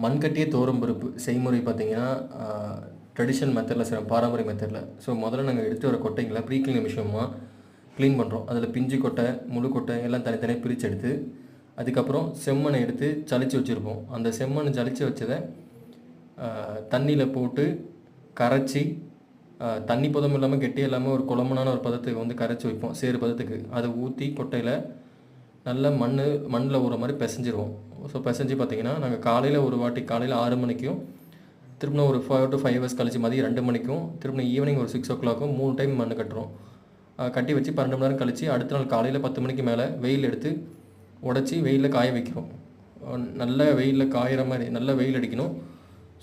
மண்கட்டிய துவரம் பருப்பு செய்முறை பார்த்தீங்கன்னா, ட்ரெடிஷனல் மெத்தடில செய்றோம். பாரம்பரிய மெத்தடில. ஸோ முதல்ல நாங்க எடுத்து வர கொட்டைங்கள ப்ரீ கிளீனிங் விஷயமா க்ளீன் பண்ணுறோம். அதில் பிஞ்சு கொட்டை, முழு கொட்டை எல்லாம் தனித்தனியா பிரித்து எடுத்து, அதுக்கப்புறம் செம்மண்ணை எடுத்து சலிச்சு வச்சுருப்போம். அந்த செம்மண் சலிச்சு வச்சத தண்ணியில போட்டு கரைச்சி, தண்ணி பதமும் இல்லாம கெட்டியும் இல்லாம ஒரு குழம்புனான ஒரு பதத்துக்கு வந்து கரைச்சி வைப்போம். சேறு பதத்துக்கு. அத ஊத்தி கொட்டையில நல்லா மண்ணுல ஊற மாரி பெசஞ்சிருவோம். ஸோ பெசஞ்சு பார்த்தீங்கன்னா, நாங்க காலையில ஒரு வாட்டி காலையில 6 மணிக்கும், திருப்பின ஒரு 4 to 5 ஹவர்ஸ் கழிச்சு மதியம் 2 மணிக்கும், திருப்பின ஈவினிங் ஒரு 6:00க்கும் 3 டைம் மண்ணு கட்டுறோம். கட்டி வச்சு 12 மணி நேரம் கழிச்சு, அடுத்த நாள் காலையில 10 மணிக்கு மேல வெயில் எடுத்து உடைச்சு வெயில்ல காய வைக்கிறோம். நல்ல வெயில்ல காயிற மாரி, நல்ல வெயில் அடிக்கணும்.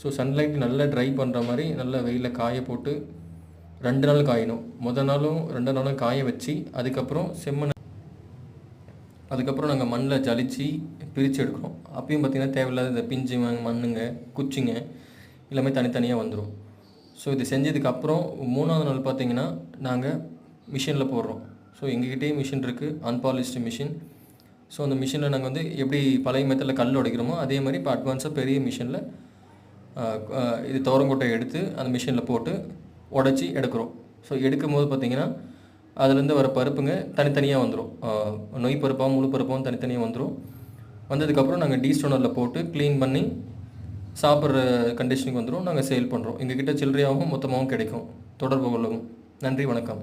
ஸோ சன்லைட் நல்லா ட்ரை பண்ணுற மாரி நல்ல வெயில்ல காய போட்டு 2 நாள் காயணும். மொத நாளும் 2 நாளும் காய வச்சு, அதுக்கப்புறம் நாங்க மண்ல ஜலிச்சு பிரிச்சு எடுக்கிறோம். அப்பயும் பார்த்தீங்கன்னா, தேவையில்லாத இந்த பிஞ்சு மண்ணுங்க, குச்சிங்க எல்லாமே தனித்தனியா வந்துரும். ஸோ இது செஞ்சதுக்கப்புறம் 3வது நாள் பார்த்தீங்கன்னா, நாங்க மிஷின்ல போடுறோம். ஸோ எங்ககிட்டயும் மிஷின் இருக்கு. Unpolished machine. ஸோ அந்த மிஷின்ல நாங்க வந்து எப்படி பழைய மெத்தட்ல கல்ல உடைக்கிறோமோ, அதே மாரி இப்போ அட்வான்ஸா பெரிய மிஷின்ல இது துவரங்கொட்டைய எடுத்து அந்த மிஷின்ல போட்டு உடைச்சு எடுக்கிறோம். ஸோ எடுக்கும்போது பார்த்தீங்கன்னா, அதுலேருந்து வர பருப்புங்க தனித்தனியா வந்துரும். நொய் பருப்பாவும், முழு பருப்பாவும் தனித்தனியா வந்துரும். வந்ததுக்கப்புறம் நாங்க டீஸ்டோனர்ல போட்டு க்ளீன் பண்ணி சாப்பிடுற கண்டிஷனுக்கு வந்துரும். நாங்க சேல் பண்றோம். எங்ககிட்ட சில்லறையாவும், மொத்தமாவும் கிடைக்கும். தொடர்பு கொள்ளவும். நன்றி, வணக்கம்.